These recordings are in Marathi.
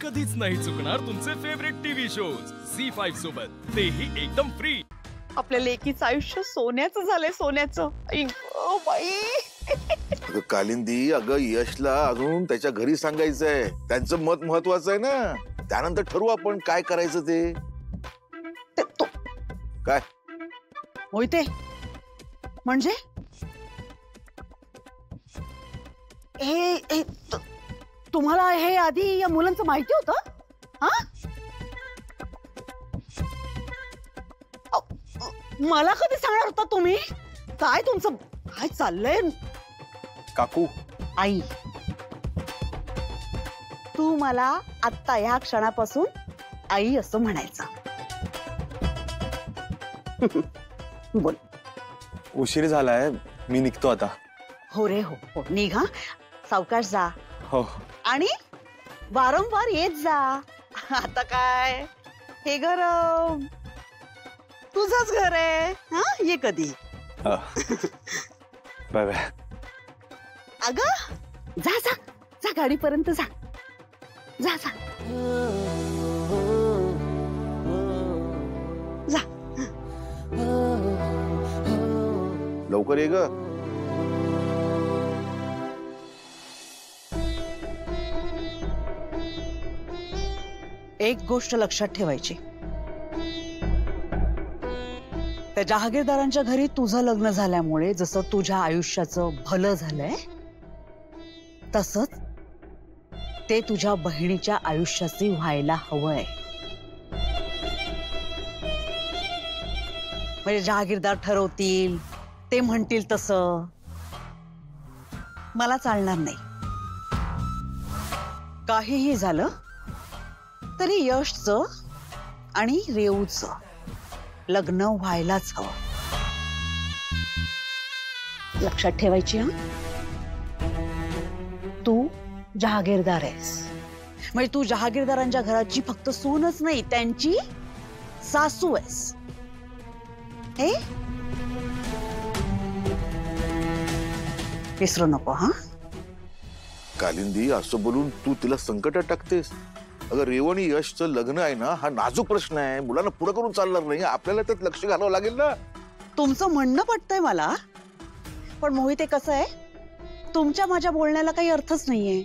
कधीच नाही चुकणार तुमचे फेवरेट टीव्ही शोज झी5 सोबत, तेही एकदम फ्री। आपल्या लेकीचं आयुष्य सोन्याचं झालंय, सोन्याचं। ओ बाई, अगं कालिंदी, अगं यशला अजून त्याच्या घरी सांगायचंय, त्यांचं मत महत्वाचं आहे ना। त्यानंतर ठरवू आपण काय करायचं ते। काय मोहिते म्हणजे हे तुम्हाला हे आधी या मुलांचं माहिती होतं? हा, मला कधी सांगणार होता तुम्ही? काय तुमचं काय चाललंय? काकू, आई, तू मला आत्ता ह्या क्षणापासून आई असं म्हणायचं। बोल। उशीर झालाय, मी निघतो आता। हो रे हो, निघा, सावकाश जा। हो, आणि वारंवार येत जा। आता काय हे घर तुझंच घर आहे, हा, ये कधी। Bye bye. अगं जा जा जा, गाडीपर्यंत जा जा जा जा, लवकर ये ग। एक गोष्ट लक्षात ठेवायची, त्या जहागीरदारांच्या घरी तुझं लग्न झाल्यामुळे जसं तुझ्या आयुष्याचं भलं झालंय, तसंच ते तुझ्या बहिणीच्या आयुष्याचे व्हायला हवंय। म्हणजे जहागीरदार ठरवतील, ते म्हणतील तसं मला चालणार नाही। काहीही झालं तरी यशचं आणि रेऊचं लग्न व्हायलाच हवं, लक्षात ठेवायची। हा, तू जहागीरदार आहेस, म्हणजे तू जहागीरदारांच्या घराची फक्त सूनच नाही, त्यांची सासू आहेस। हे विसरू नको। हा कालिंदी, असं बोलून तू तिला संकटात टाकतेस। अगं रेव आणि यशचं लग्न आहे ना, हा नाजूक प्रश्न आहे, मुलांना पुढे करून चालणार नाही, आपल्याला त्यात लक्ष घालावं लागेल ना। तुमचं म्हणणं पटतंय मला, पण मोहिते कसं आहे, तुमच्या माझ्या बोलण्याला काही अर्थच नाहीये।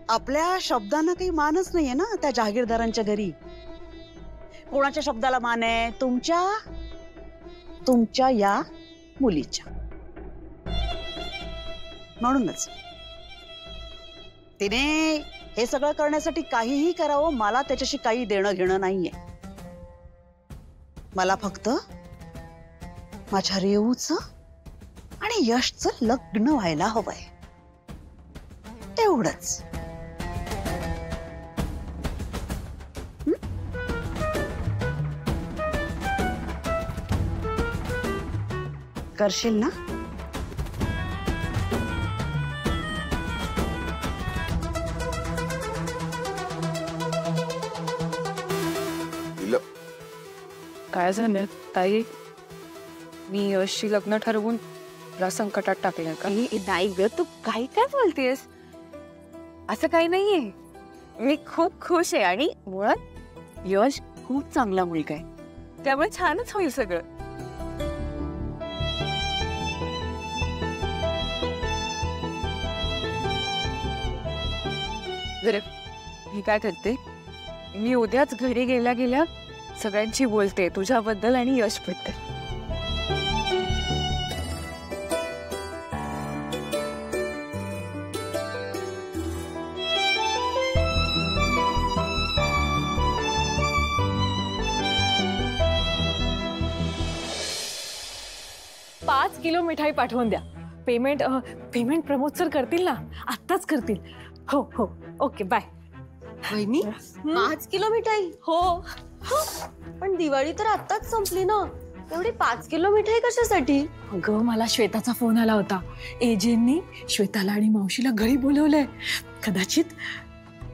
आपल्या शब्दांना काही मानच नाहीये ना त्या जहागीरदारांच्या घरी। कोणाच्या शब्दाला मान आहे? तुमच्या या मुलीच्या। म्हणूनच तिने हे सगळं करण्यासाठी काहीही करावं, मला त्याच्याशी काही देणं घेणं नाहीये। मला फक्त माझ्या रेऊचं आणि यशचं लग्न व्हायला हवंय, तेवढंच। करशील ना? काय झालं ताई? मी यशशी लग्न ठरवून तुला संकटात टाकलंय का? नाही ग, तू काय काय बोलतेस? असं काही नाहीये, मी खूप खुश आहे आणि मुळात यश खूप चांगला मुलगा आहे, त्यामुळे छानच होईल सगळं। जरा मी काय करते, मी उद्याच घरी गेल्या गेल्या सगळ्यांची बोलते तुझ्याबद्दल आणि यश बद्दल। पाच किलो मिठाई पाठवून द्या। पेमेंट प्रमोद सर करतील ना, आत्ताच करतील। हो हो, ओके, बाय। वहिनी, 5 किलो मिठाई? हो, पण दिवाळी तर आत्ताच संपली ना, एवढी 5 किलो मिठाई कशासाठी? अगं, मला श्वेताचा फोन आला होता। एजेंनी श्वेताला आणि मावशीला घरी बोलवलंय। कदाचित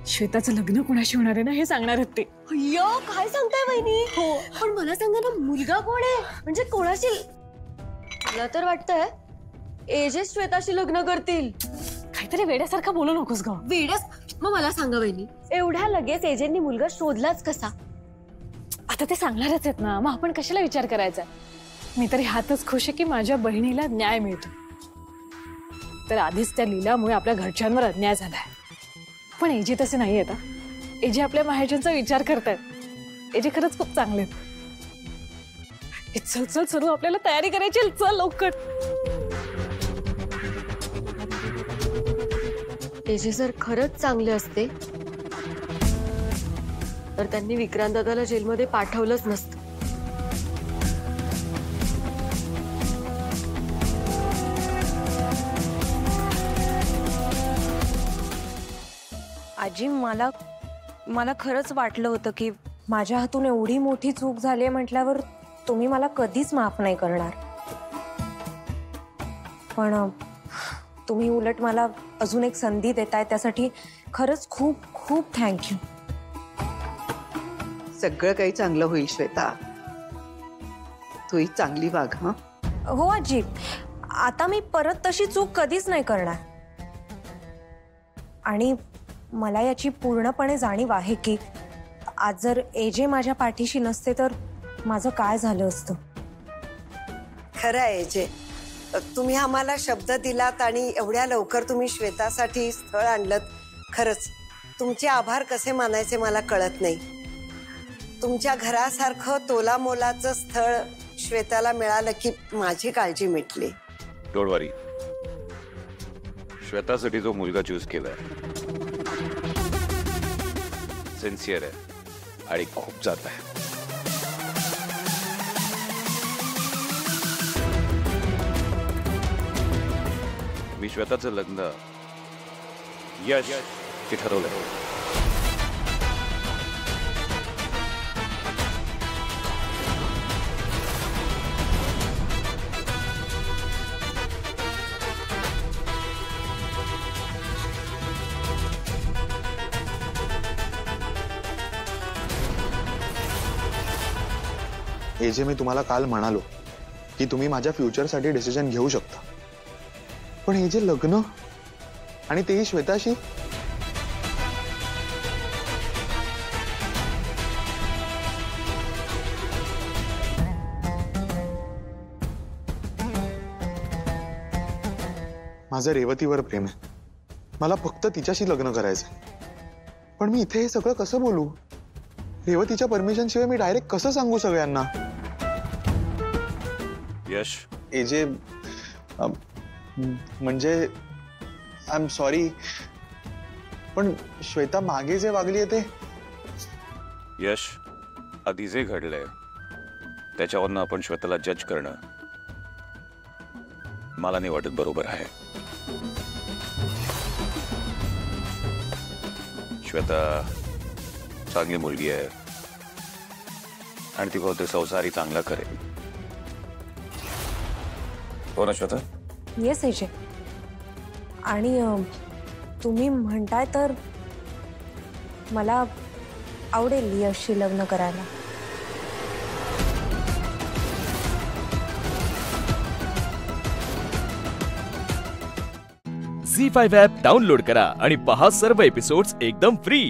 श्वेताचं लग्न कोणाशी होणार आहे ना, हे सांगणार आहेत ते। अय्यो, काय सांगताय वहिनी? हो, पण मला सांगा ना, मुलगा कोण आहे? म्हणजे कोणाशी? मला तर वाटतंय एजे श्वेताशी लग्न करतील। काहीतरी वेड्यासारखं बोलू नकोस ग। वेड्यास मग मला सांगा वहिनी, एवढ्या लगेच एजंटनी मुलगा शोधलाच कसा? आता ते सांगणारच आहेत ना, मग आपण कशाला विचार करायचा? मी तर ह्यातच खुश आहे की माझ्या बहिणीला न्याय मिळतो. तर आधीच त्या लीलामुळे आपल्या घरच्यांवर अन्याय झालाय. पण एजी तसे नाही आता. एजी आपल्या माहेरच्यांचा विचार करतायत. एजी खरंच खूप चांगले आहेत. चल चल चल, आपल्याला तयारी करायची, चल लवकर. एजे जर खरंच चांगले असते तर त्यांनी विक्रांत दादाला जेलमध्ये पाठवलंच नसतं. आजी, मला खरंच वाटलं होतं की माझ्या हातून एवढी मोठी चूक झाली म्हटल्यावर तुम्ही मला कधीच माफ नाही करणार. पण तुम्ही उलट मला अजून एक संधी देताय, त्यासाठी खरंच खूप खूप थँक्यू. सगळं काही चांगलं होईल श्वेता. तू ही चांगली वाग. हा हो आजी, आता मी परत तशी चूक कधीच नाही करणार. आणि मला याची पूर्णपणे जाणीव आहे की आज जर एजे माझ्या पाठीशी नसते तर माझं काय झालं असतं. खरं आहे जे, तुम्ही आम्हाला शब्द दिलात आणि एवढ्या लवकर तुम्ही श्वेतासाठी स्थळ आणलं. खरंच तुमचे आभार कसे मानायचे मला कळत नाही. तुमच्या घरासारखं तोलामोलाचं स्थळ श्वेताला मिळालं की माझी काळजी मिटली. डोंट वरी, श्वेतासाठी जो मुलगा चूज केलाय सिन्सियर आहे आणि खूप जात आहे. मी श्वेताचं लग्न यश की ठरवलंय. एजे, मी तुम्हाला काल म्हणालो की तुम्ही माझ्या फ्युचरसाठी डिसिजन घेऊ शकता. पण हे जे लग्न आणि तेही श्वेताशी, माझं रेवतीवर प्रेम आहे. मला फक्त तिच्याशी लग्न करायचंय. पण मी इथे हे सगळं कसं बोलू? रेवतीच्या परमिशन शिवाय मी डायरेक्ट कसं सांगू सगळ्यांना? यश, एजे, म्हणजे आय एम सॉरी, पण श्वेता मागे जे वागली आहे ते. यश, आधी जे घडलंय त्याच्यावरनं आपण श्वेताला जज करणं मला नाही वाटत बरोबर आहे. श्वेता चांगली मुलगी आहे आणि ती बहुतेक संसारी चांगला करेल. हो ना श्वेता? Yes AJ. आणि तुम्ही म्हणताय तर मला आवडेल यशशी लग्न करायला. झी5 ॲप डाउनलोड करा आणि पहा सर्व एपिसोड्स एकदम फ्री.